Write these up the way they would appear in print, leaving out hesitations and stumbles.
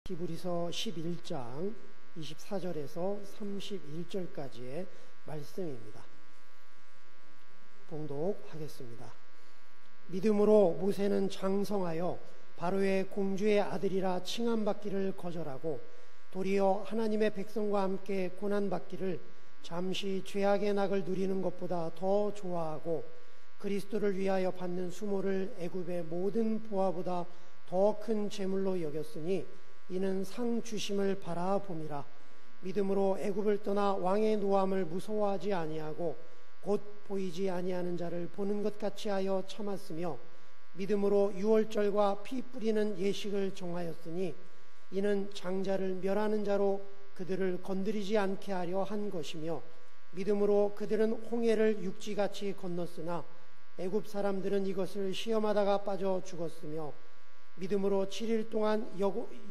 히브리서 11장 24절에서 31절까지의 말씀입니다. 봉독하겠습니다. 믿음으로 모세는 장성하여 바로의 공주의 아들이라 칭함받기를 거절하고 도리어 하나님의 백성과 함께 고난받기를 잠시 죄악의 낙을 누리는 것보다 더 좋아하고 그리스도를 위하여 받는 수모를 애굽의 모든 보화보다 더 큰 재물로 여겼으니 이는 상 주심을 바라봄이라. 믿음으로 애굽을 떠나 왕의 노함을 무서워하지 아니하고 곧 보이지 아니하는 자를 보는 것 같이 하여 참았으며 믿음으로 유월절과 피 뿌리는 예식을 정하였으니 이는 장자를 멸하는 자로 그들을 건드리지 않게 하려 한 것이며 믿음으로 그들은 홍해를 육지같이 건넜으나 애굽 사람들은 이것을 시험하다가 빠져 죽었으며 믿음으로 7일 동안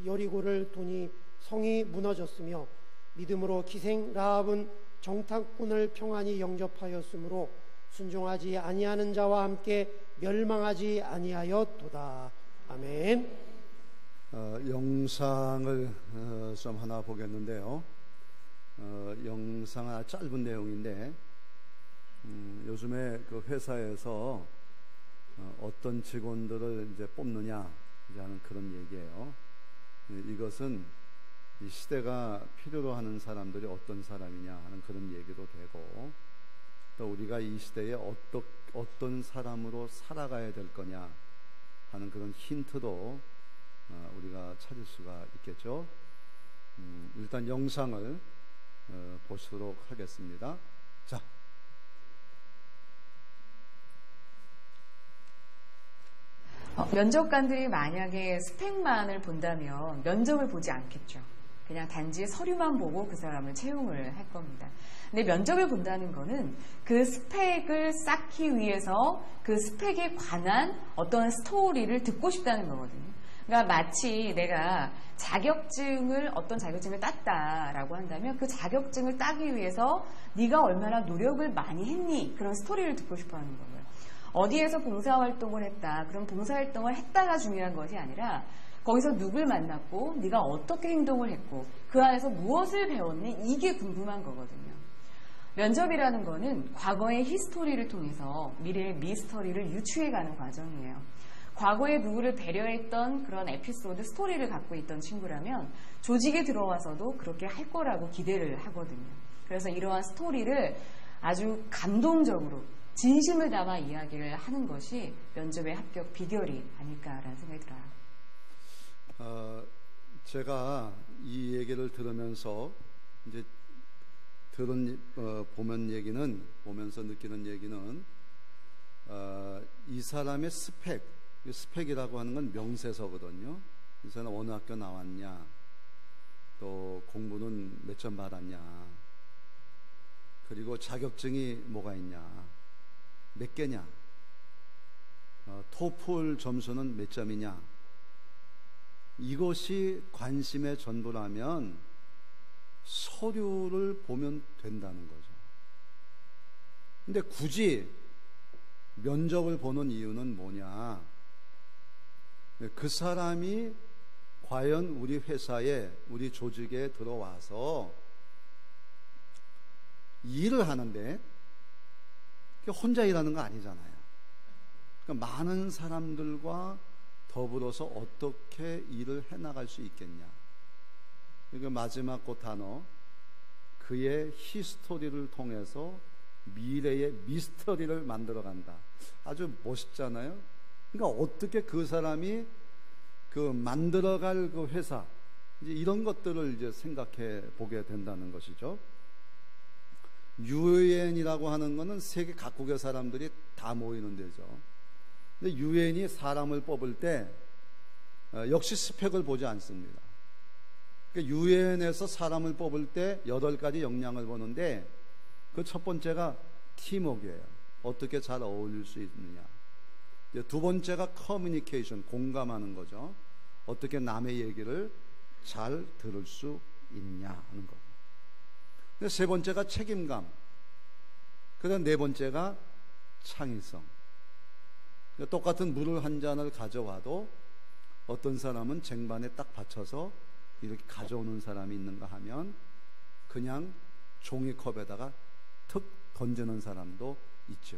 여리고를 도니 성이 무너졌으며 믿음으로 기생 라합은 정탐꾼을 평안히 영접하였으므로 순종하지 아니하는 자와 함께 멸망하지 아니하였도다. 아멘. 영상을 좀 하나 보겠는데요. 영상은 아주 짧은 내용인데 요즘에 그 회사에서 어떤 직원들을 이제 뽑느냐 하는 그런 얘기예요. 이것은 이 시대가 필요로 하는 사람들이 어떤 사람이냐 하는 그런 얘기도 되고, 또 우리가 이 시대에 어떤 사람으로 살아가야 될 거냐 하는 그런 힌트도 우리가 찾을 수가 있겠죠. 일단 영상을 보시도록 하겠습니다. 자. 면접관들이 만약에 스펙만을 본다면 면접을 보지 않겠죠. 그냥 단지 서류만 보고 그 사람을 채용을 할 겁니다. 근데 면접을 본다는 거는 그 스펙을 쌓기 위해서 그 스펙에 관한 어떤 스토리를 듣고 싶다는 거거든요. 그러니까 마치 내가 어떤 자격증을 땄다라고 한다면 그 자격증을 따기 위해서 네가 얼마나 노력을 많이 했니? 그런 스토리를 듣고 싶어 하는 거고요. 어디에서 봉사활동을 했다. 그럼 봉사활동을 했다가 중요한 것이 아니라 거기서 누굴 만났고 네가 어떻게 행동을 했고 그 안에서 무엇을 배웠니? 이게 궁금한 거거든요. 면접이라는 거는 과거의 히스토리를 통해서 미래의 미스터리를 유추해가는 과정이에요. 과거에 누구를 배려했던 그런 에피소드, 스토리를 갖고 있던 친구라면 조직에 들어와서도 그렇게 할 거라고 기대를 하거든요. 그래서 이러한 스토리를 아주 감동적으로 진심을 담아 이야기를 하는 것이 면접의 합격 비결이 아닐까라는 생각이 들어요. 제가 이 얘기를 들으면서 이제 보면서 느끼는 얘기는 이 사람의 스펙이라고 하는 건 명세서거든요. 이 사람 어느 학교 나왔냐, 또 공부는 몇 점 받았냐, 그리고 자격증이 뭐가 있냐, 몇 개냐, 토플 점수는 몇 점이냐, 이것이 관심의 전부라면 서류를 보면 된다는 거죠. 근데 굳이 면접을 보는 이유는 뭐냐? 그 사람이 과연 우리 회사에, 우리 조직에 들어와서 일을 하는데 혼자 일하는 거 아니잖아요. 그러니까 많은 사람들과 더불어서 어떻게 일을 해나갈 수 있겠냐. 그러니까 마지막 그 단어, 그의 히스토리를 통해서 미래의 미스터리를 만들어간다. 아주 멋있잖아요. 그러니까 어떻게 그 사람이 그 만들어갈 그 회사, 이제 이런 것들을 이제 생각해 보게 된다는 것이죠. 유엔이라고 하는 것은 세계 각국의 사람들이 다 모이는 데죠. 근데 유엔이 사람을 뽑을 때 역시 스펙을 보지 않습니다. 그러니까 유엔에서 사람을 뽑을 때 8가지 역량을 보는데 그 첫 번째가 팀워크예요. 어떻게 잘 어울릴 수 있느냐. 두 번째가 커뮤니케이션, 공감하는 거죠. 어떻게 남의 얘기를 잘 들을 수 있냐 하는 거. 세 번째가 책임감. 그다음 네 번째가 창의성. 똑같은 물을 한 잔을 가져와도 어떤 사람은 쟁반에 딱 받쳐서 이렇게 가져오는 사람이 있는가 하면 그냥 종이컵에다가 툭 던지는 사람도 있죠.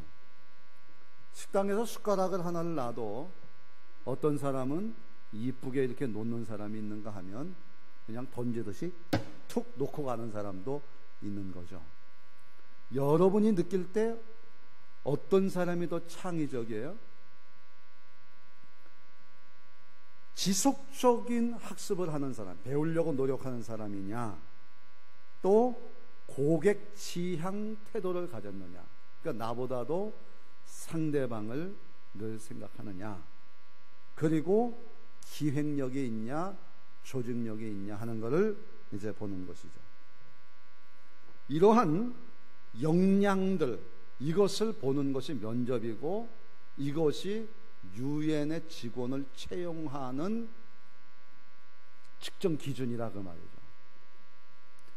식당에서 숟가락을 하나를 놔도 어떤 사람은 이쁘게 이렇게 놓는 사람이 있는가 하면 그냥 던지듯이 툭 놓고 가는 사람도 있는 거죠. 여러분이 느낄 때 어떤 사람이 더 창의적이에요? 지속적인 학습을 하는 사람, 배우려고 노력하는 사람이냐, 또 고객 지향 태도를 가졌느냐, 그러니까 나보다도 상대방을 늘 생각하느냐, 그리고 기획력이 있냐 조직력이 있냐 하는 것을 이제 보는 것이죠. 이러한 역량들, 이것을 보는 것이 면접이고 이것이 유엔의 직원을 채용하는 측정 기준이라 그 말이죠.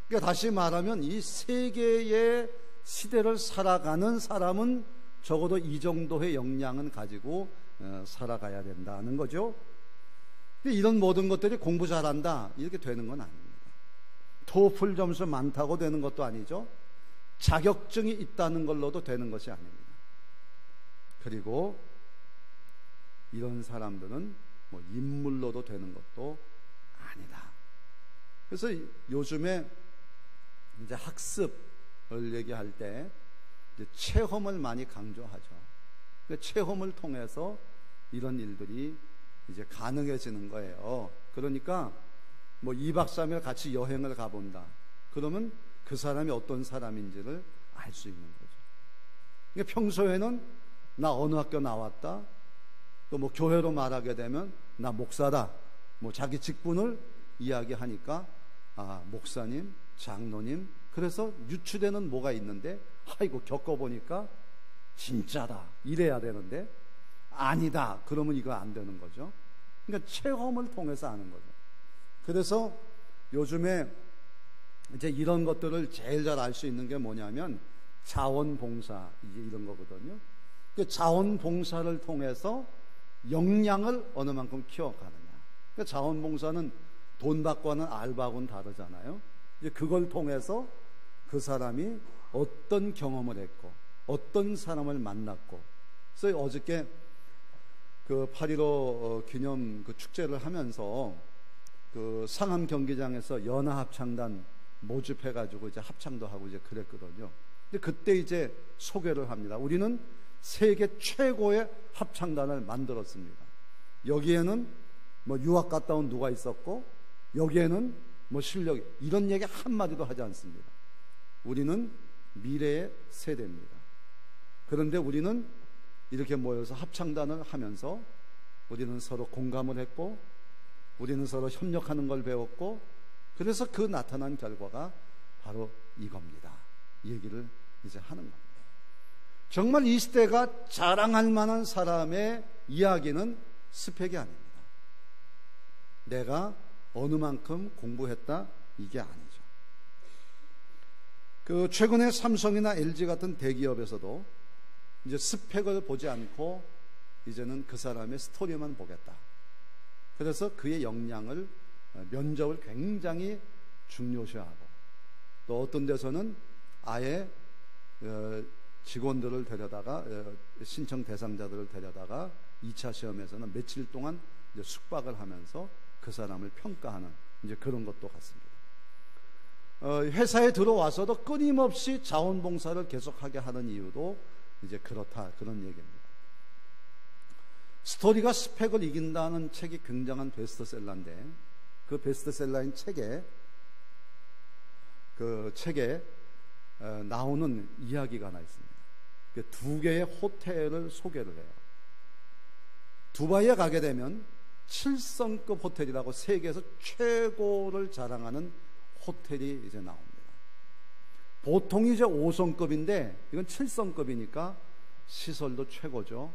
그러니까 다시 말하면 이 세계의 시대를 살아가는 사람은 적어도 이 정도의 역량은 가지고 살아가야 된다는 거죠. 이런 모든 것들이 공부 잘한다 이렇게 되는 건 아닙니다. 토플 점수 많다고 되는 것도 아니죠. 자격증이 있다는 걸로도 되는 것이 아닙니다. 그리고 이런 사람들은 뭐 인물로도 되는 것도 아니다. 그래서 요즘에 이제 학습을 얘기할 때 이제 체험을 많이 강조하죠. 그 체험을 통해서 이런 일들이 이제 가능해지는 거예요. 그러니까 뭐 2박 3일 같이 여행을 가본다. 그러면 그 사람이 어떤 사람인지를 알 수 있는 거죠. 그러니까 평소에는 나 어느 학교 나왔다. 또 뭐 교회로 말하게 되면 나 목사다. 뭐 자기 직분을 이야기하니까 아, 목사님, 장로님. 그래서 유추되는 뭐가 있는데 아이고 겪어보니까 진짜다. 이래야 되는데 아니다. 그러면 이거 안 되는 거죠. 그러니까 체험을 통해서 아는 거죠. 그래서 요즘에 이제 이런 것들을 제일 잘 알 수 있는 게 뭐냐면 자원봉사 이제 이런 거거든요. 그 자원봉사를 통해서 역량을 어느 만큼 키워가느냐. 그러니까 자원봉사는 돈 받고 하는 알바하고는 다르잖아요. 이제 그걸 통해서 그 사람이 어떤 경험을 했고 어떤 사람을 만났고. 그래서 어저께 그 8.15 기념 그 축제를 하면서 그 상암 경기장에서 연합합창단 모집해가지고 이제 합창도 하고 이제 그랬거든요. 근데 그때 이제 소개를 합니다. 우리는 세계 최고의 합창단을 만들었습니다. 여기에는 뭐 유학 갔다 온 누가 있었고, 여기에는 뭐 실력, 이런 얘기 한마디도 하지 않습니다. 우리는 미래의 세대입니다. 그런데 우리는 이렇게 모여서 합창단을 하면서 우리는 서로 공감을 했고, 우리는 서로 협력하는 걸 배웠고, 그래서 그 나타난 결과가 바로 이겁니다. 이 얘기를 이제 하는 겁니다. 정말 이 시대가 자랑할 만한 사람의 이야기는 스펙이 아닙니다. 내가 어느 만큼 공부했다 이게 아니죠. 그 최근에 삼성이나 LG 같은 대기업에서도 이제 스펙을 보지 않고 이제는 그 사람의 스토리만 보겠다. 그래서 그의 역량을 면접을 굉장히 중요시하고, 또 어떤 데서는 아예 직원들을 데려다가 신청 대상자들을 데려다가 2차 시험에서는 며칠 동안 이제 숙박을 하면서 그 사람을 평가하는 이제 그런 것도 같습니다. 회사에 들어와서도 끊임없이 자원봉사를 계속하게 하는 이유도 이제 그렇다, 그런 얘기입니다. 스토리가 스펙을 이긴다는 책이 굉장한 베스트셀러인데, 그 베스트셀러인 책에 나오는 이야기가 하나 있습니다. 두 개의 호텔을 소개를 해요. 두바이에 가게 되면 7성급 호텔이라고 세계에서 최고를 자랑하는 호텔이 이제 나옵니다. 보통이 이제 5성급인데 이건 7성급이니까 시설도 최고죠.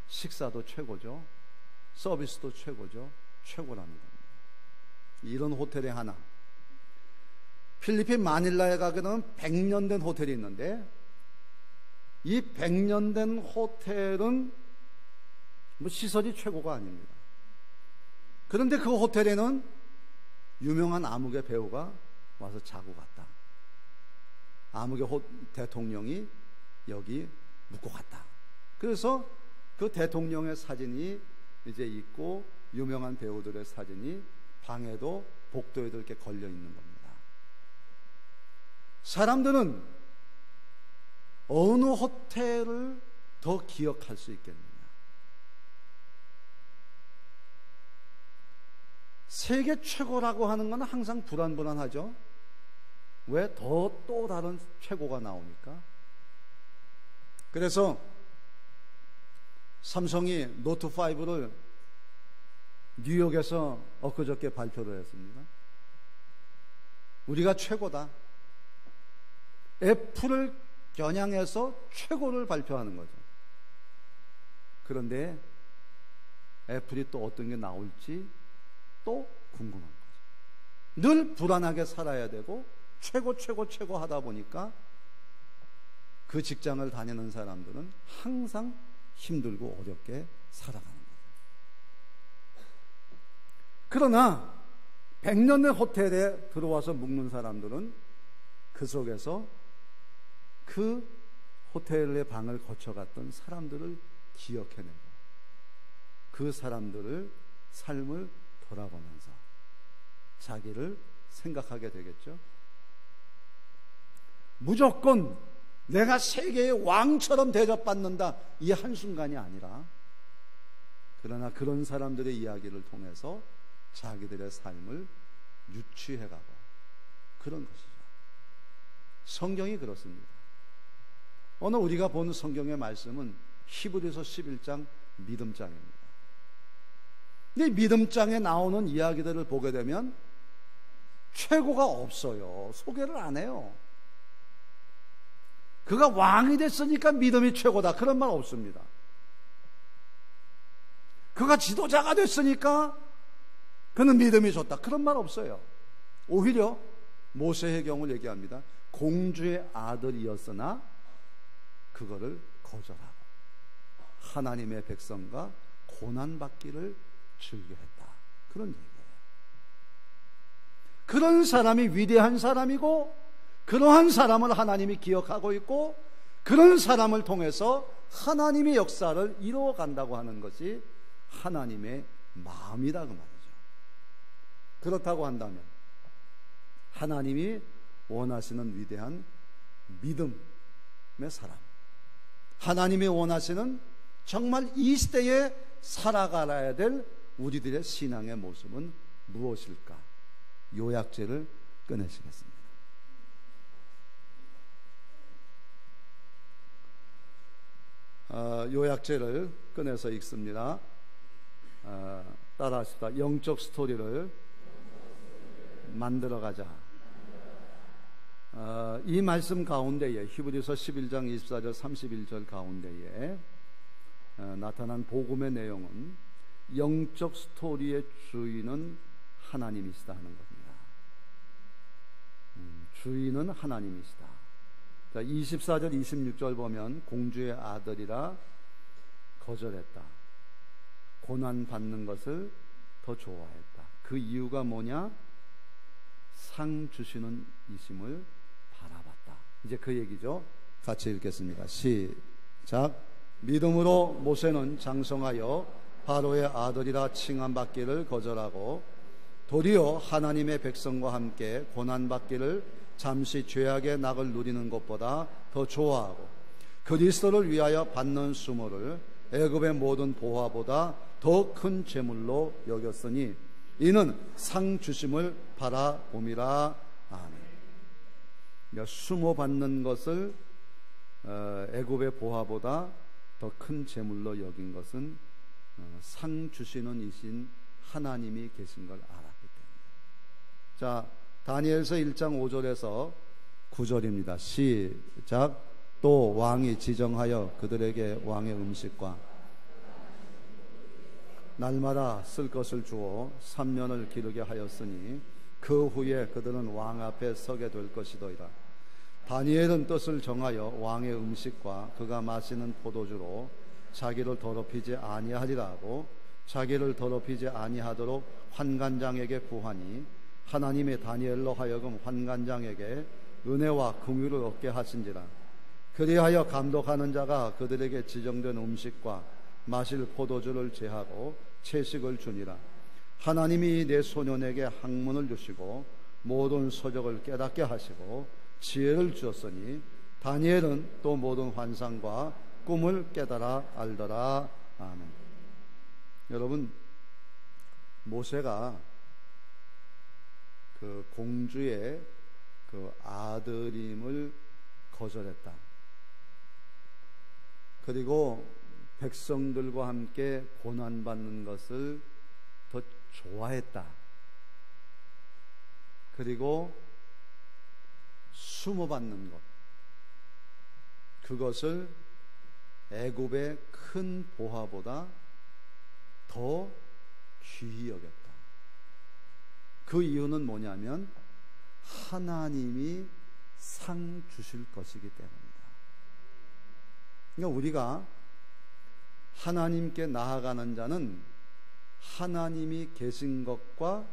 식사도 최고죠. 서비스도 최고죠. 최고라는 겁니다. 이런 호텔의 하나. 필리핀 마닐라에 가게 되면 100년 된 호텔이 있는데, 이 100년 된 호텔은 뭐 시설이 최고가 아닙니다. 그런데 그 호텔에는 유명한 암흑의 배우가 와서 자고 갔다. 암흑의 대통령이 여기 묵고 갔다. 그래서 그 대통령의 사진이 이제 있고 유명한 배우들의 사진이 방에도 복도에도 이렇게 걸려 있는 겁니다. 사람들은 어느 호텔을 더 기억할 수 있겠느냐? 세계 최고라고 하는 건 항상 불안불안하죠. 왜? 또 다른 최고가 나오니까. 그래서 삼성이 노트5를 뉴욕에서 엊그저께 발표를 했습니다. 우리가 최고다. 애플을 겨냥해서 최고를 발표하는 거죠. 그런데 애플이 또 어떤 게 나올지 또 궁금한 거죠. 늘 불안하게 살아야 되고 최고 하다 보니까 그 직장을 다니는 사람들은 항상 힘들고 어렵게 살아가는 거죠. 그러나 100년의 호텔에 들어와서 묵는 사람들은 그 속에서 그 호텔의 방을 거쳐갔던 사람들을 기억해내고 그 사람들을 삶을 돌아보면서 자기를 생각하게 되겠죠. 무조건 내가 세계의 왕처럼 대접받는다 이 한순간이 아니라, 그러나 그런 사람들의 이야기를 통해서 자기들의 삶을 유추해가고 그런 것이죠. 성경이 그렇습니다. 오늘 우리가 보는 성경의 말씀은 히브리서 11장 믿음장입니다. 이 믿음장에 나오는 이야기들을 보게 되면 최고가 없어요. 소개를 안 해요. 그가 왕이 됐으니까 믿음이 최고다 그런 말 없습니다. 그가 지도자가 됐으니까 그는 믿음이 좋다 그런 말 없어요. 오히려 모세의 경우를 얘기합니다. 공주의 아들이었으나 그거를 거절하고 하나님의 백성과 고난받기를 즐겨했다 그런 얘기예요. 그런 사람이 위대한 사람이고 그러한 사람을 하나님이 기억하고 있고 그런 사람을 통해서 하나님의 역사를 이루어간다고 하는 것이 하나님의 마음이다 그 말이죠. 그렇다고 한다면 하나님이 원하시는 위대한 믿음의 사람, 하나님이 원하시는 정말 이 시대에 살아가야 될 우리들의 신앙의 모습은 무엇일까? 요약제를 꺼내시겠습니다. 요약제를 꺼내서 읽습니다. 따라하시다. 영적 스토리를 만들어가자. 이 말씀 가운데에 히브리서 11장 24절 31절 가운데에 나타난 복음의 내용은 영적 스토리의 주인은 하나님이시다 하는 겁니다. 주인은 하나님이시다. 자, 24절 26절 보면 공주의 아들이라 거절했다. 고난 받는 것을 더 좋아했다. 그 이유가 뭐냐? 상 주시는 이심을 바라봤다. 이제 그 얘기죠. 같이 읽겠습니다. 시작. 믿음으로 모세는 장성하여 바로의 아들이라 칭함받기를 거절하고 도리어 하나님의 백성과 함께 고난받기를 잠시 죄악의 낙을 누리는 것보다 더 좋아하고 그리스도를 위하여 받는 수모를 애굽의 모든 보화보다 더 큰 재물로 여겼으니 이는 상 주심을 바라봄이라. 아멘. 수모 받는 것을 애굽의 보화보다 더 큰 재물로 여긴 것은 상 주시는 이신 하나님이 계신 걸 알았기 때문에. 자, 다니엘서 1장 5절에서 9절입니다. 시작. 또 왕이 지정하여 그들에게 왕의 음식과 날마다 쓸 것을 주어 3년을 기르게 하였으니 그 후에 그들은 왕 앞에 서게 될 것이더이라. 다니엘은 뜻을 정하여 왕의 음식과 그가 마시는 포도주로 자기를 더럽히지 아니하리라 하고 자기를 더럽히지 아니하도록 환관장에게 구하니 하나님의 다니엘로 하여금 환관장에게 은혜와 긍휼을 얻게 하신지라. 그리하여 감독하는 자가 그들에게 지정된 음식과 마실 포도주를 제하고 채식을 주니라. 하나님이 내 소년에게 학문을 주시고 모든 서적을 깨닫게 하시고 지혜를 주었으니 다니엘은 또 모든 환상과 꿈을 깨달아 알더라. 아멘. 여러분, 모세가 그 공주의 그 아들임을 거절했다. 그리고 백성들과 함께 고난받는 것을 더 좋아했다. 그리고 수모받는 것, 그것을 애굽의 큰 보화보다 더 귀히 여겼다. 그 이유는 뭐냐면 하나님이 상 주실 것이기 때문이다. 그러니까 우리가 하나님께 나아가는 자는 하나님이 계신 것과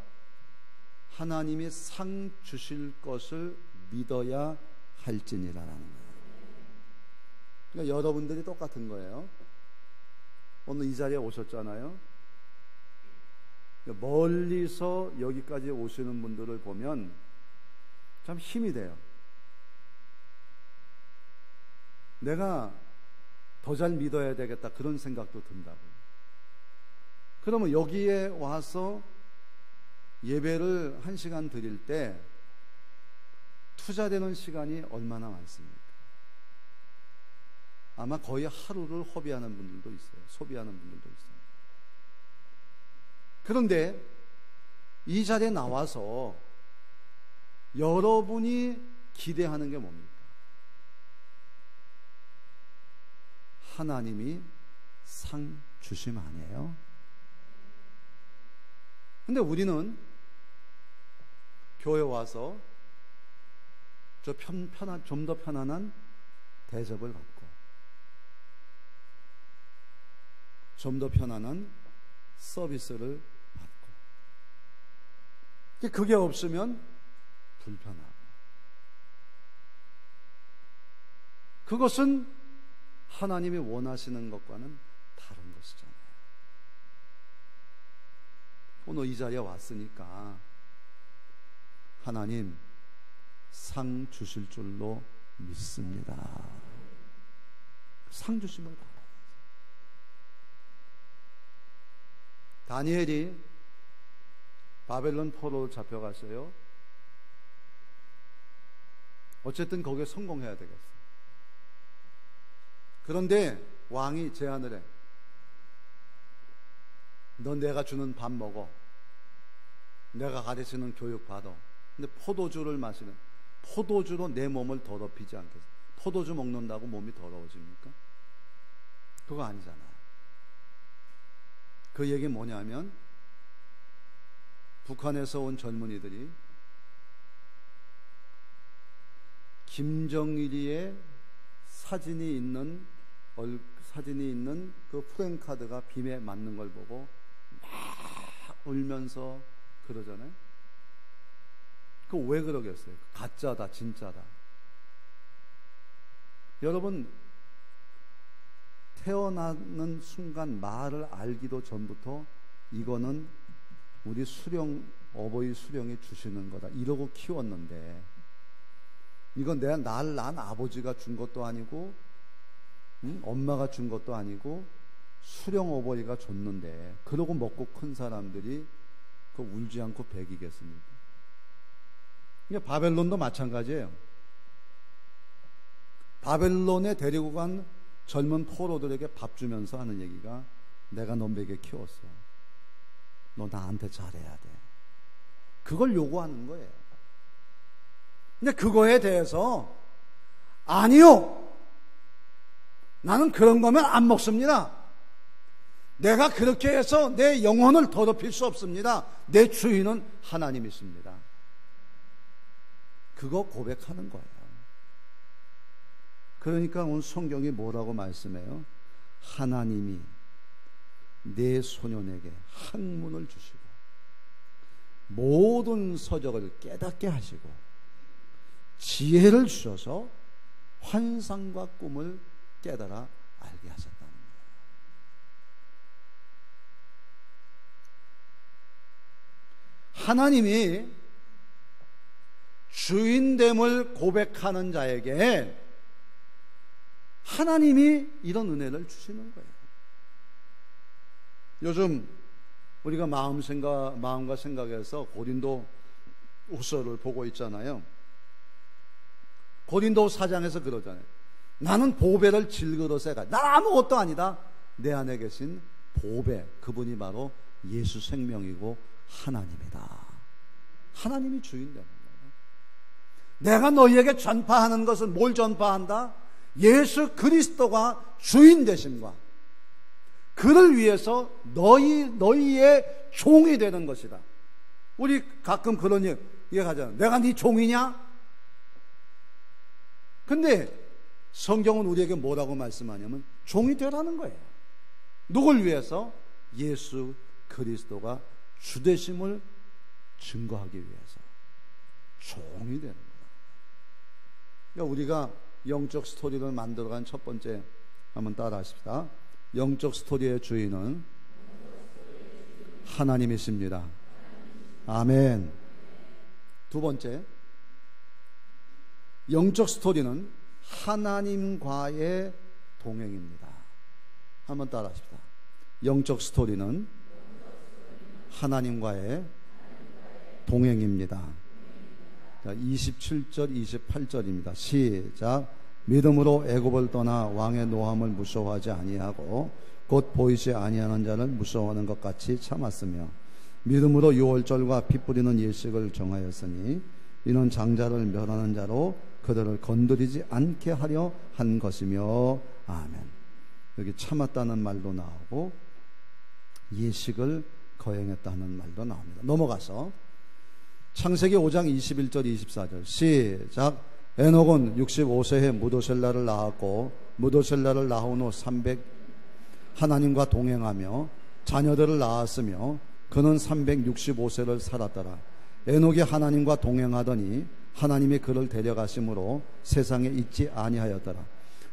하나님이 상 주실 것을 믿어야 할지니라라는 거예요. 그러니까 여러분들이 똑같은 거예요. 오늘 이 자리에 오셨잖아요. 멀리서 여기까지 오시는 분들을 보면 참 힘이 돼요. 내가 더 잘 믿어야 되겠다, 그런 생각도 든다고요. 그러면 여기에 와서 예배를 1시간 드릴 때 투자되는 시간이 얼마나 많습니까? 아마 거의 하루를 허비하는 분들도 있어요. 소비하는 분들도 있어요. 그런데 이 자리에 나와서 여러분이 기대하는 게 뭡니까? 하나님이 상 주심 아니에요? 근데 우리는 교회 와서 좀 더 편안한 대접을 받고, 좀 더 편안한 서비스를 받고, 그게 없으면 불편하고, 그것은 하나님이 원하시는 것과는 다른 것이잖아요. 오늘 이 자리에 왔으니까 하나님 상 주실 줄로 믿습니다. 상 주심을 바라요. 다니엘이 바벨론 포로로 잡혀갔어요. 어쨌든 거기에 성공해야 되겠어요. 그런데 왕이 제안을 해. 넌 내가 주는 밥 먹어. 내가 가르치는 교육 받아. 근데 포도주를 마시는, 포도주로 내 몸을 더럽히지 않겠어? 포도주 먹는다고 몸이 더러워집니까? 그거 아니잖아요. 그 얘기 뭐냐면 북한에서 온 젊은이들이 김정일이의 사진이 있는 그 프랭카드가 빔에 맞는 걸 보고 막 울면서 그러잖아요. 그거 왜 그러겠어요? 가짜다, 진짜다. 여러분, 태어나는 순간 말을 알기도 전부터 이거는 우리 어버이 수령이 주시는 거다, 이러고 키웠는데, 이건 날 낳은 아버지가 준 것도 아니고, 엄마가 준 것도 아니고, 수령 어버이가 줬는데, 그러고 먹고 큰 사람들이 그 울지 않고 배기겠습니까? 그러니까 바벨론도 마찬가지예요. 바벨론에 데리고 간 젊은 포로들에게 밥 주면서 하는 얘기가, 내가 너 먹여 키웠어. 너 나한테 잘해야 돼. 그걸 요구하는 거예요. 근데 그거에 대해서 아니요, 나는 그런 거면 안 먹습니다. 내가 그렇게 해서 내 영혼을 더럽힐 수 없습니다. 내 주인은 하나님이십니다. 그거 고백하는 거예요. 그러니까 오늘 성경이 뭐라고 말씀해요? 하나님이 내 소년에게 학문을 주시고 모든 서적을 깨닫게 하시고 지혜를 주셔서 환상과 꿈을 깨달아 알게 하셨다는 거예요. 하나님이 주인됨을 고백하는 자에게 하나님이 이런 은혜를 주시는 거예요. 요즘 우리가 마음과 생각에서 고린도 후서를 보고 있잖아요. 고린도 4장에서 그러잖아요. 나는 보배를 질그릇에 난 아무것도 아니다. 내 안에 계신 보배, 그분이 바로 예수 생명이고 하나님이다. 하나님이 주인 되는 거예요. 내가 너희에게 전파하는 것은 뭘 전파한다? 예수 그리스도가 주인 되심과 그를 위해서 너희의 종이 되는 것이다. 우리 가끔 그런 얘기 하잖아요. 내가 네 종이냐? 근데 성경은 우리에게 뭐라고 말씀하냐면 종이 되라는 거예요. 누굴 위해서? 예수 그리스도가 주되심을 증거하기 위해서 종이 되는 거다. 그러니까 우리가 영적 스토리를 만들어간 첫 번째, 한번 따라 하십시다. 영적 스토리의 주인은 하나님이십니다. 아멘. 두 번째, 영적 스토리는 하나님과의 동행입니다. 한번 따라 하십시다. 영적 스토리는 하나님과의 동행입니다. 자, 27절 28절입니다. 시작. 믿음으로 애굽을 떠나 왕의 노함을 무서워하지 아니하고 곧 보이지 아니하는 자를 무서워하는 것 같이 참았으며 믿음으로 유월절과 피 뿌리는 예식을 정하였으니 이는 장자를 멸하는 자로 그들을 건드리지 않게 하려 한 것이며. 아멘. 여기 참았다는 말도 나오고 예식을 거행했다는 말도 나옵니다. 넘어가서 창세기 5장 21절 24절 시작. 에녹은 65세에 무도셀라를 낳았고 무도셀라를 낳은 후 300 하나님과 동행하며 자녀들을 낳았으며 그는 365세를 살았더라. 에녹이 하나님과 동행하더니 하나님이 그를 데려가심으로 세상에 있지 아니하였더라.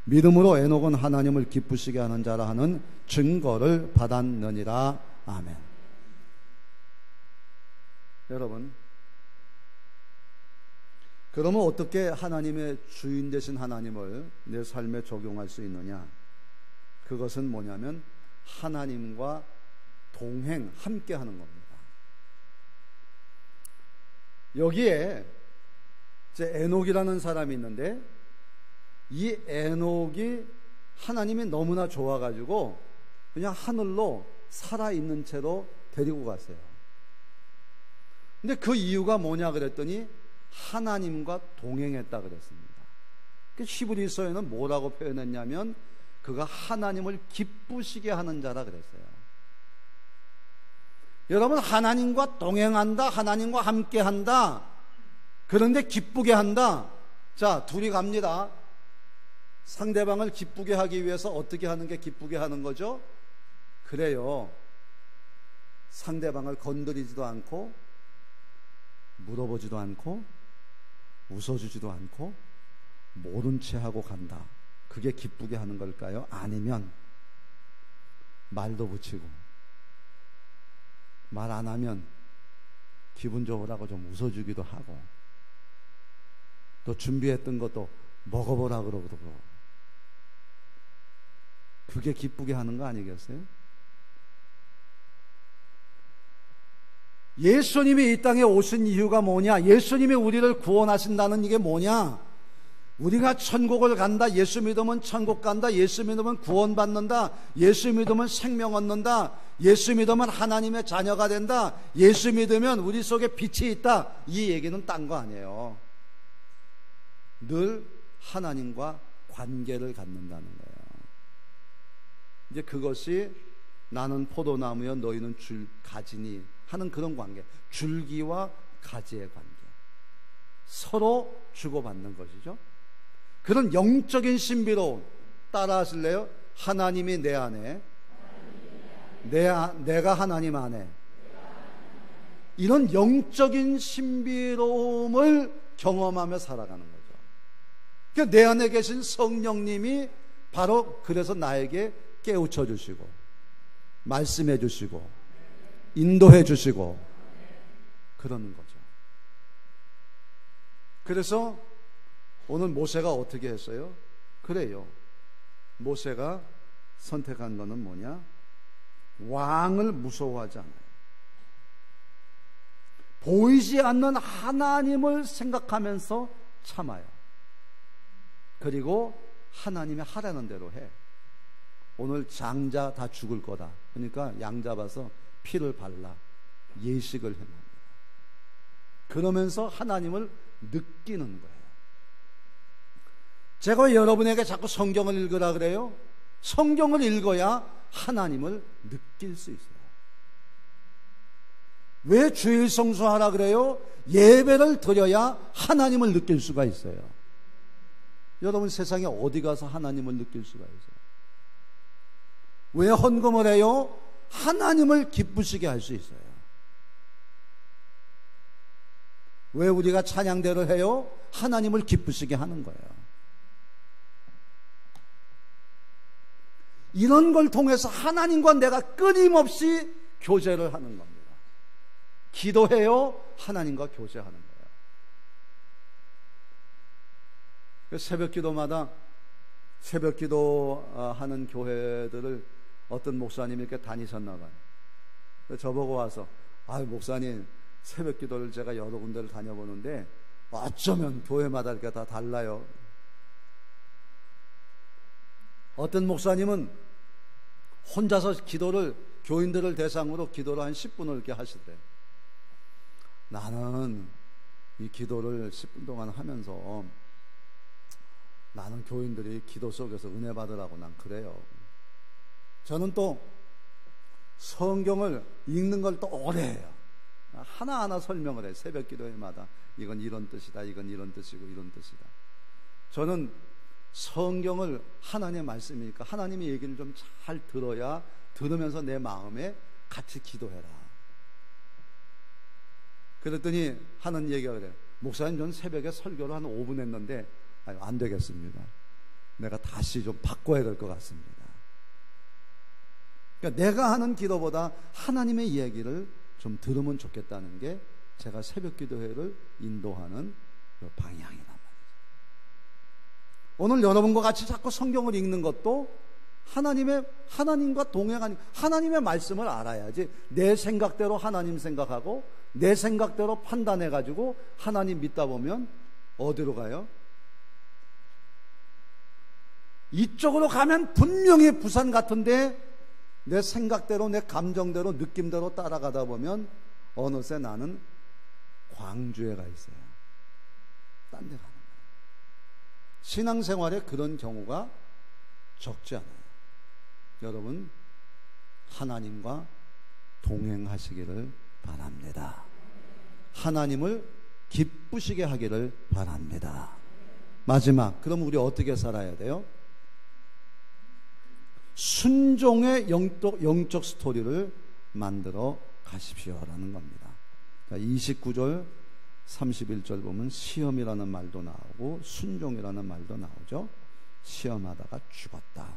믿음으로 에녹은 하나님을 기쁘시게 하는 자라 하는 증거를 받았느니라. 아멘. 여러분, 그러면 어떻게 하나님의 주인 되신 하나님을 내 삶에 적용할 수 있느냐? 그것은 뭐냐면 하나님과 동행, 함께 하는 겁니다. 여기에 이제 에녹이라는 사람이 있는데 이 에녹이 하나님이 너무나 좋아가지고 그냥 하늘로 살아있는 채로 데리고 갔어요. 근데 그 이유가 뭐냐 그랬더니 하나님과 동행했다 그랬습니다. 히브리서에는 뭐라고 표현했냐면 그가 하나님을 기쁘시게 하는 자라 그랬어요. 여러분, 하나님과 동행한다, 하나님과 함께한다, 그런데 기쁘게 한다. 자, 둘이 갑니다. 상대방을 기쁘게 하기 위해서 어떻게 하는 게 기쁘게 하는 거죠? 그래요. 상대방을 건드리지도 않고 물어보지도 않고 웃어주지도 않고 모른 채 하고 간다. 그게 기쁘게 하는 걸까요? 아니면 말도 붙이고 말 안 하면 기분 좋으라고 좀 웃어주기도 하고 또 준비했던 것도 먹어보라 그러고 그게 기쁘게 하는 거 아니겠어요? 예수님이 이 땅에 오신 이유가 뭐냐? 예수님이 우리를 구원하신다는 이게 뭐냐? 우리가 천국을 간다. 예수 믿으면 천국 간다. 예수 믿으면 구원받는다. 예수 믿으면 생명 얻는다. 예수 믿으면 하나님의 자녀가 된다. 예수 믿으면 우리 속에 빛이 있다. 이 얘기는 딴 거 아니에요. 늘 하나님과 관계를 갖는다는 거예요. 이제 그것이 나는 포도나무여 너희는 가지니 하는 그런 관계, 줄기와 가지의 관계, 서로 주고받는 것이죠. 그런 영적인 신비로움 따라 하실래요? 하나님이 내 안에, 내가 하나님 안에, 이런 영적인 신비로움을 경험하며 살아가는 거죠. 그러니까 내 안에 계신 성령님이 바로 그래서 나에게 깨우쳐 주시고 말씀해 주시고 인도해 주시고 그러는 거죠. 그래서 오늘 모세가 어떻게 했어요? 그래요. 모세가 선택한 거는 뭐냐? 왕을 무서워하지 않아요. 보이지 않는 하나님을 생각하면서 참아요. 그리고 하나님이 하라는 대로 해. 오늘 장자 다 죽을 거다. 그러니까 양 잡아서 피를 발라 예식을 행합니다. 그러면서 하나님을 느끼는 거예요. 제가 왜 여러분에게 자꾸 성경을 읽으라 그래요? 성경을 읽어야 하나님을 느낄 수 있어요. 왜 주일 성수하라 그래요? 예배를 드려야 하나님을 느낄 수가 있어요. 여러분 세상에 어디 가서 하나님을 느낄 수가 있어요? 왜 헌금을 해요? 하나님을 기쁘시게 할 수 있어요. 왜 우리가 찬양대를 해요? 하나님을 기쁘시게 하는 거예요. 이런 걸 통해서 하나님과 내가 끊임없이 교제를 하는 겁니다. 기도해요. 하나님과 교제하는 거예요. 새벽 기도마다 새벽 기도하는 교회들을 어떤 목사님이 이렇게 다니셨나 봐요. 저보고 와서 목사님 새벽 기도를 제가 여러 군데를 다녀보는데 어쩌면 교회마다 이렇게 다 달라요. 어떤 목사님은 혼자서 기도를 교인들을 대상으로 기도를 한 10분을 이렇게 하시대요. 나는 이 기도를 10분 동안 하면서 나는 교인들이 기도 속에서 은혜 받으라고 난 그래요. 저는 또 성경을 읽는 걸 또 오래 해요. 하나하나 설명을 해요. 새벽 기도회마다 이건 이런 뜻이다, 이건 이런 뜻이고 이런 뜻이다. 저는 성경을 하나님의 말씀이니까 하나님의 얘기를 좀 잘 들어야 들으면서 내 마음에 같이 기도해라. 그랬더니 하는 얘기가 그래요. 목사님 전 새벽에 설교를 한 5분 했는데 안 되겠습니다. 내가 다시 좀 바꿔야 될 것 같습니다. 그러니까 내가 하는 기도보다 하나님의 이야기를 좀 들으면 좋겠다는 게 제가 새벽 기도회를 인도하는 방향이란 말이죠. 오늘 여러분과 같이 자꾸 성경을 읽는 것도 하나님과 동행하는 하나님의 말씀을 알아야지 내 생각대로 하나님 생각하고 내 생각대로 판단해가지고 하나님 믿다 보면 어디로 가요? 이쪽으로 가면 분명히 부산 같은데 내 생각대로 내 감정대로 느낌대로 따라가다 보면 어느새 나는 광주에 가 있어요. 딴 데 가는 거예요. 신앙생활에 그런 경우가 적지 않아요. 여러분 하나님과 동행하시기를 바랍니다. 하나님을 기쁘시게 하기를 바랍니다. 마지막, 그럼 우리 어떻게 살아야 돼요? 순종의 영적 스토리를 만들어 가십시오라는 겁니다. 29절 31절 보면 시험이라는 말도 나오고 순종이라는 말도 나오죠. 시험하다가 죽었다.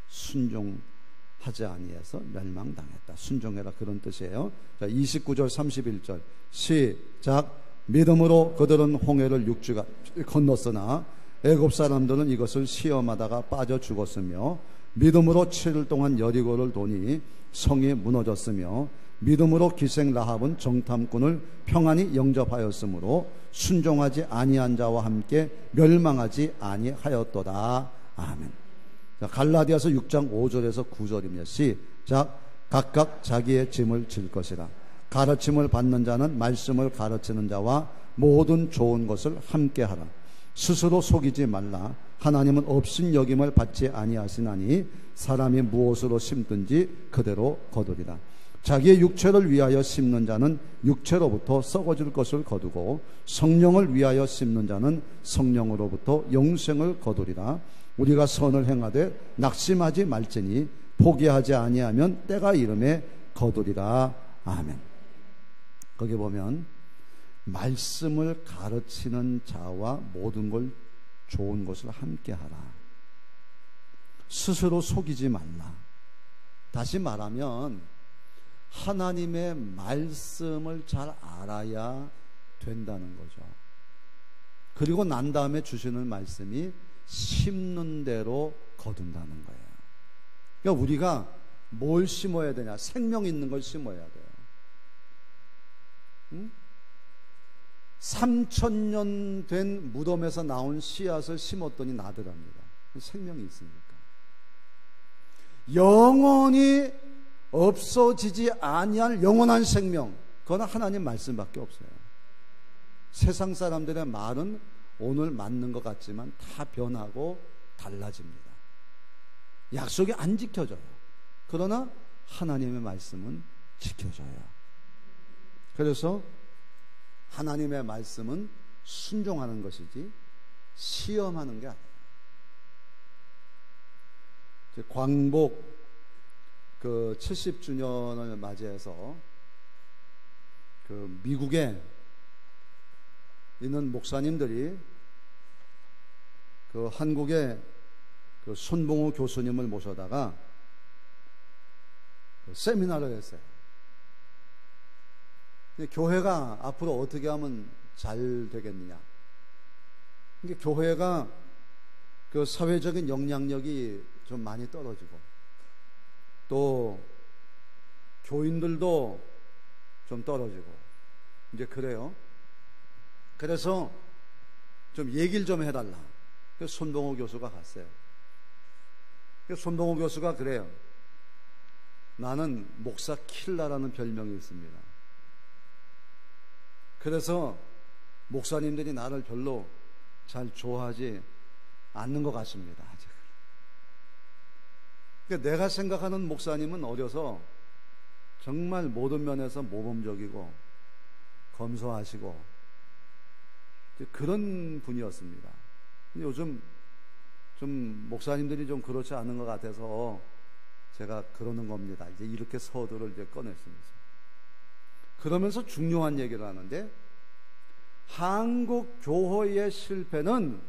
순종하지 아니해서 멸망당했다. 순종해라, 그런 뜻이에요. 자, 29절 31절 시작. 믿음으로 그들은 홍해를 육지가 건넜으나 애굽 사람들은 이것을 시험하다가 빠져 죽었으며 믿음으로 7일 동안 여리고를 도니 성이 무너졌으며 믿음으로 기생 라합은 정탐꾼을 평안히 영접하였으므로 순종하지 아니한 자와 함께 멸망하지 아니하였도다. 아멘. 자, 갈라디아서 6장 5절에서 9절입니다. 시작. 각각 자기의 짐을 질 것이라. 가르침을 받는 자는 말씀을 가르치는 자와 모든 좋은 것을 함께 하라. 스스로 속이지 말라. 하나님은 업신여김을 받지 아니하시나니 사람이 무엇으로 심든지 그대로 거두리라. 자기의 육체를 위하여 심는 자는 육체로부터 썩어질 것을 거두고 성령을 위하여 심는 자는 성령으로부터 영생을 거두리라. 우리가 선을 행하되 낙심하지 말지니 포기하지 아니하면 때가 이름에 거두리라. 아멘. 거기 보면 말씀을 가르치는 자와 모든 걸 좋은 것을 함께 하라. 스스로 속이지 말라. 다시 말하면 하나님의 말씀을 잘 알아야 된다는 거죠. 그리고 난 다음에 주시는 말씀이 심는 대로 거둔다는 거예요. 그러니까 우리가 뭘 심어야 되냐? 생명 있는 걸 심어야 돼요. 3,000년 된 무덤에서 나온 씨앗을 심었더니 나더랍니다. 생명이 있으니까. 영원히 없어지지 아니할 영원한 생명, 그건 하나님 말씀밖에 없어요. 세상 사람들의 말은 오늘 맞는 것 같지만 다 변하고 달라집니다. 약속이 안 지켜져요. 그러나 하나님의 말씀은 지켜져요. 그래서 하나님의 말씀은 순종하는 것이지 시험하는 게 아니에요. 광복 70주년을 맞이해서 미국에 있는 목사님들이 한국의 손봉호 교수님을 모셔다가 세미나를 했어요. 교회가 앞으로 어떻게 하면 잘 되겠느냐. 교회가 사회적인 영향력이 좀 많이 떨어지고 또 교인들도 좀 떨어지고 이제 그래요. 그래서 좀 얘기를 좀 해달라. 그래서 손봉호 교수가 갔어요. 그래서 손봉호 교수가 그래요. 나는 목사 킬러라는 별명이 있습니다. 그래서 목사님들이 나를 별로 잘 좋아하지 않는 것 같습니다. 아직. 그러니까 내가 생각하는 목사님은 어려서 정말 모든 면에서 모범적이고 검소하시고 그런 분이었습니다. 요즘 좀 목사님들이 좀 그렇지 않은 것 같아서 제가 그러는 겁니다. 이제 이렇게 서두를 이제 꺼냈습니다. 그러면서 중요한 얘기를 하는데, 한국 교회의 실패는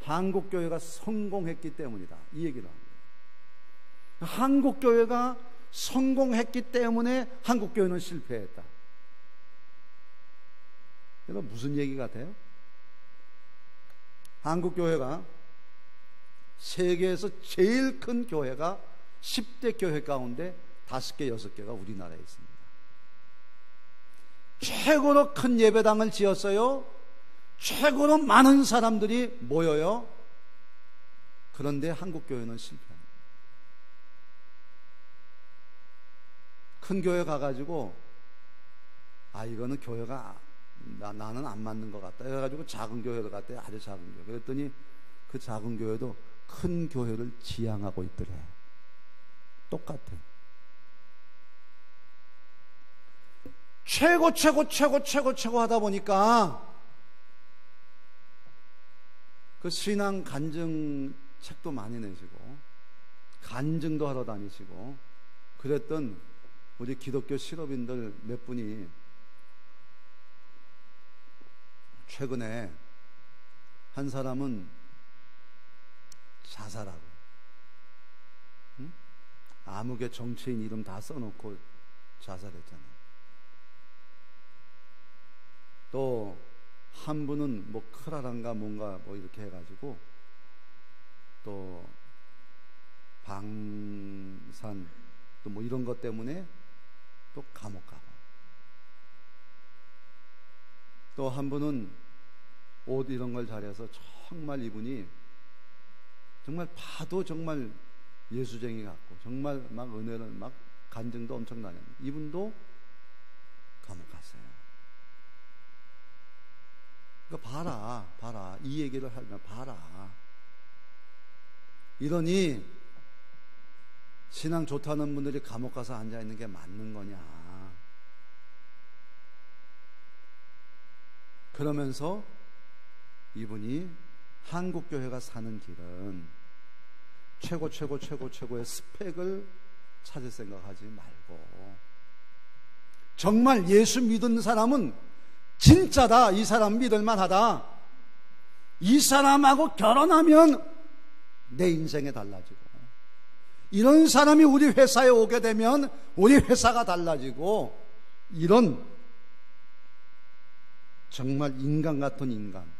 한국 교회가 성공했기 때문이다. 이 얘기를 합니다. 한국 교회가 성공했기 때문에 한국 교회는 실패했다. 여러분 무슨 얘기 같아요? 한국 교회가 세계에서 제일 큰 교회가 10대 교회 가운데 5개, 6개가 우리나라에 있습니다. 최고로 큰 예배당을 지었어요. 최고로 많은 사람들이 모여요. 그런데 한국 교회는 실패합니다. 큰 교회 가가지고 이거는 교회가 나는 안 맞는 것 같다 해가지고 작은 교회를 갔대요. 아주 작은 교회. 그랬더니 그 작은 교회도 큰 교회를 지향하고 있더래. 똑같아. 최고 하다 보니까 그 신앙 간증 책도 많이 내시고 간증도 하러 다니시고 그랬던 우리 기독교 실업인들 몇 분이 최근에 한 사람은 자살하고, 암흑의 정치인 이름 다 써놓고 자살했잖아요. 또 한 분은 뭐 크라란가 뭔가 뭐 이렇게 해가지고 또 방산 또 뭐 이런 것 때문에 또 감옥 가고, 또 한 분은 옷 이런 걸 잘해서 정말 이분이 정말 봐도 정말 예수쟁이 같고 정말 막 은혜를 막 간증도 엄청 다녔는데 이분도 감옥 갔어요. 그러니까 봐라 이 얘기를 하면 봐라. 이러니 신앙 좋다는 분들이 감옥 가서 앉아 있는 게 맞는 거냐? 그러면서 이분이 한국 교회가 사는 길은 최고의 스펙을 찾을 생각하지 말고 정말 예수 믿은 사람은 진짜다, 이 사람 믿을만하다, 이 사람하고 결혼하면 내 인생이 달라지고, 이런 사람이 우리 회사에 오게 되면 우리 회사가 달라지고, 이런 정말 인간 같은 인간,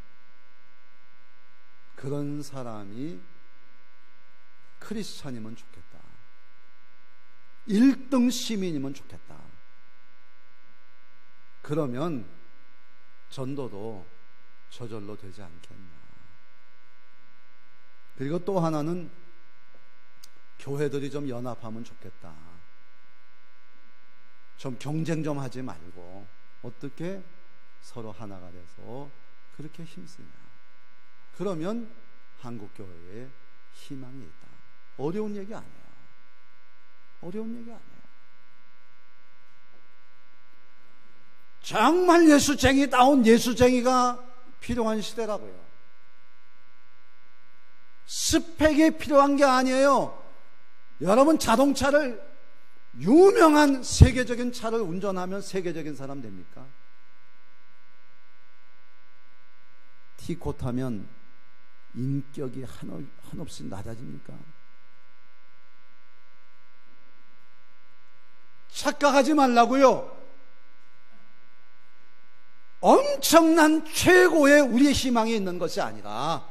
그런 사람이 크리스찬이면 좋겠다, 1등 시민이면 좋겠다. 그러면 전도도 저절로 되지 않겠나. 그리고 또 하나는 교회들이 좀 연합하면 좋겠다. 좀 경쟁 좀 하지 말고 어떻게 서로 하나가 돼서 그렇게 힘쓰냐. 그러면 한국교회에 희망이 있다. 어려운 얘기 아니에요. 어려운 얘기 아니에요. 정말 예수쟁이다운 예수쟁이가 필요한 시대라고요. 스펙이 필요한 게 아니에요. 여러분, 자동차를, 유명한 세계적인 차를 운전하면 세계적인 사람 됩니까? T코 타면 인격이 한없이 낮아집니까? 착각하지 말라고요. 엄청난 최고의 우리의 희망이 있는 것이 아니라,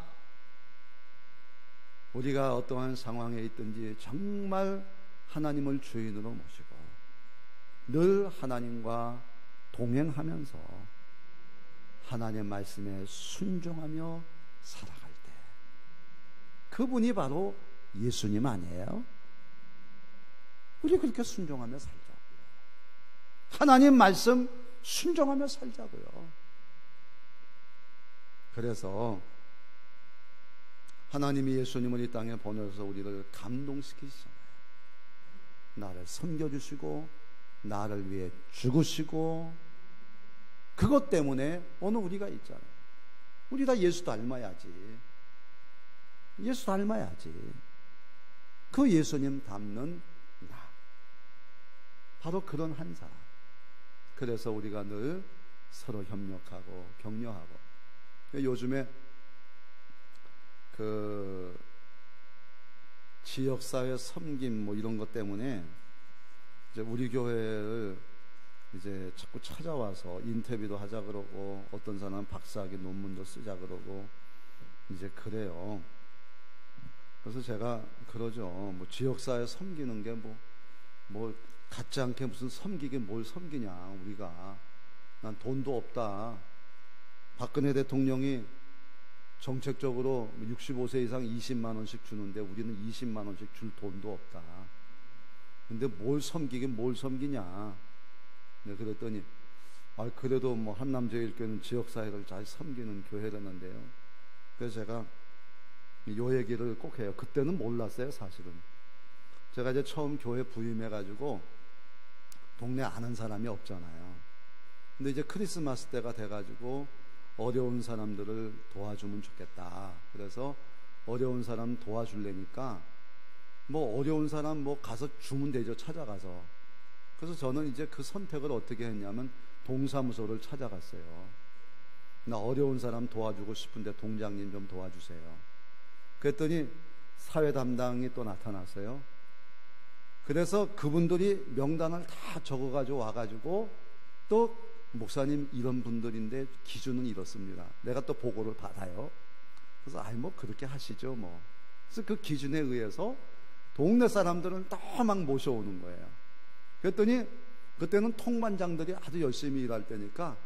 우리가 어떠한 상황에 있든지 정말 하나님을 주인으로 모시고 늘 하나님과 동행하면서 하나님의 말씀에 순종하며 살아갈 때, 그분이 바로 예수님 아니에요? 우리 그렇게 순종하며 살자고요. 하나님 말씀 순종하며 살자고요. 그래서 하나님이 예수님을 이 땅에 보내서 우리를 감동시키시잖아요. 나를 섬겨주시고 나를 위해 죽으시고, 그것 때문에 오늘 우리가 있잖아요. 우리 다 예수 닮아야지. 예수 닮아야지. 그 예수님 닮는 나, 바로 그런 한 사람. 그래서 우리가 늘 서로 협력하고 격려하고, 요즘에 그 지역사회 섬김 뭐 이런 것 때문에 이제 우리 교회를 이제 자꾸 찾아와서 인터뷰도 하자 그러고, 어떤 사람은 박사학위 논문도 쓰자 그러고 이제 그래요. 그래서 제가 그러죠. 뭐 지역사회 섬기는 게 뭐 같지 않게 무슨 섬기긴 뭘 섬기냐, 우리가. 난 돈도 없다. 박근혜 대통령이 정책적으로 65세 이상 20만 원씩 주는데 우리는 20만 원씩 줄 돈도 없다. 근데 뭘 섬기긴 뭘 섬기냐. 네, 그랬더니 그래도 뭐 한남제일교회는 지역사회를 잘 섬기는 교회라는데요. 그래서 제가 요 얘기를 꼭 해요. 그때는 몰랐어요, 사실은. 제가 이제 처음 교회 부임해가지고 동네 아는 사람이 없잖아요. 근데 이제 크리스마스 때가 돼가지고 어려운 사람들을 도와주면 좋겠다. 그래서 어려운 사람 도와줄래니까 뭐 어려운 사람 뭐 가서 주면 되죠, 찾아가서. 그래서 저는 이제 그 선택을 어떻게 했냐면 동사무소를 찾아갔어요. 나 어려운 사람 도와주고 싶은데 동장님 좀 도와주세요. 그랬더니 사회 담당이 또 나타났어요. 그래서 그분들이 명단을 다 적어가지고 와가지고, 또 목사님 이런 분들인데 기준은 이렇습니다. 내가 또 보고를 받아요. 그래서 뭐 그렇게 하시죠 뭐. 그래서 그 기준에 의해서 동네 사람들은 다 막 모셔오는 거예요. 그랬더니 그때는 통반장들이 아주 열심히 일할 때니까,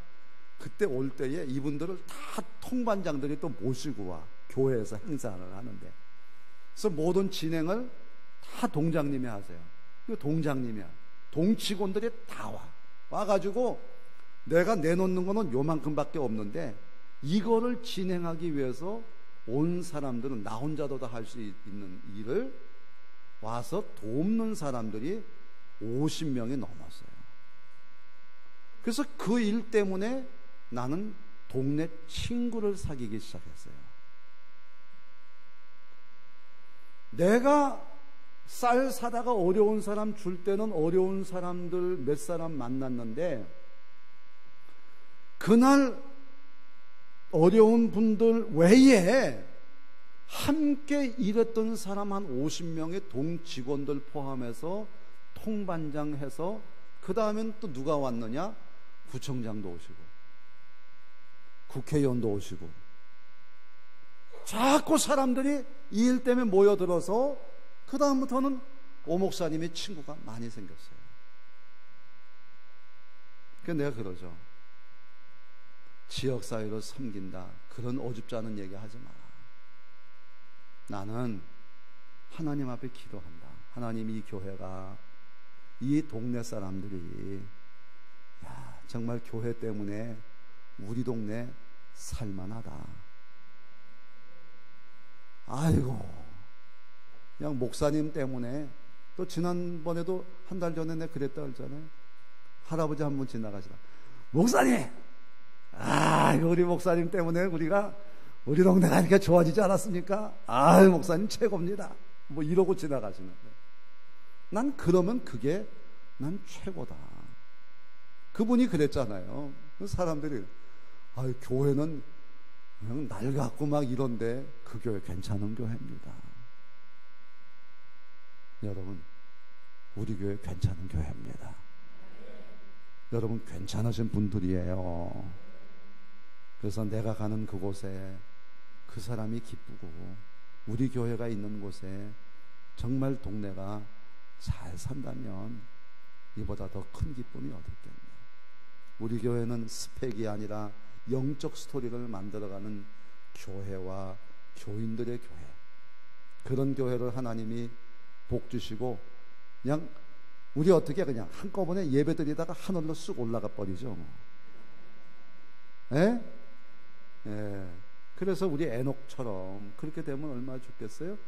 그때 올 때에 이분들을 다 통반장들이 또 모시고 와, 교회에서 행사를 하는데. 그래서 모든 진행을 다 동장님이 하세요. 그 동장님이야. 동직원들이 다 와가지고 내가 내놓는 거는 요만큼밖에 없는데, 이거를 진행하기 위해서 온 사람들은 나 혼자도 다 할 수 있는 일을 와서 돕는 사람들이 50명이 넘었어요. 그래서 그 일 때문에 나는 동네 친구를 사귀기 시작했어요. 내가 쌀 사다가 어려운 사람 줄 때는 어려운 사람들 몇 사람 만났는데, 그날 어려운 분들 외에 함께 일했던 사람 한 50명의 동직원들 포함해서 통반장해서, 그 다음엔 또 누가 왔느냐? 구청장도 오시고 국회의원도 오시고, 자꾸 사람들이 이 일 때문에 모여들어서 그 다음부터는 오 목사님의 친구가 많이 생겼어요. 그래서 내가 그러죠. 지역사회로 섬긴다, 그런 어줍지 않은 얘기 하지 마라. 나는 하나님 앞에 기도한다. 하나님, 이 교회가, 이 동네 사람들이 정말 교회 때문에 우리 동네 살만하다. 아이고, 그냥 목사님 때문에. 또 지난번에도 한 달 전에 내가 그랬다 그랬잖아요. 할아버지 한 분 지나가시다, 목사님, 우리 목사님 때문에 우리 동네가 이렇게 좋아지지 않았습니까? 목사님 최고입니다. 뭐 이러고 지나가시는데, 난 그러면 그게 난 최고다. 그분이 그랬잖아요. 사람들이 교회는 그냥 낡았고 막 이런데 그 교회 괜찮은 교회입니다. 여러분, 우리 교회 괜찮은 교회입니다. 여러분 괜찮으신 분들이에요. 그래서 내가 가는 그곳에 그 사람이 기쁘고, 우리 교회가 있는 곳에 정말 동네가 잘 산다면 이보다 더 큰 기쁨이 어디 있겠냐. 우리 교회는 스펙이 아니라 영적 스토리를 만들어가는 교회와 교인들의 교회, 그런 교회를 하나님이 복 주시고, 그냥 우리 어떻게 그냥 한꺼번에 예배 드리다가 하늘로 쑥 올라가 버리죠 뭐. 그래서 우리 에녹처럼 그렇게 되면 얼마나 좋겠어요?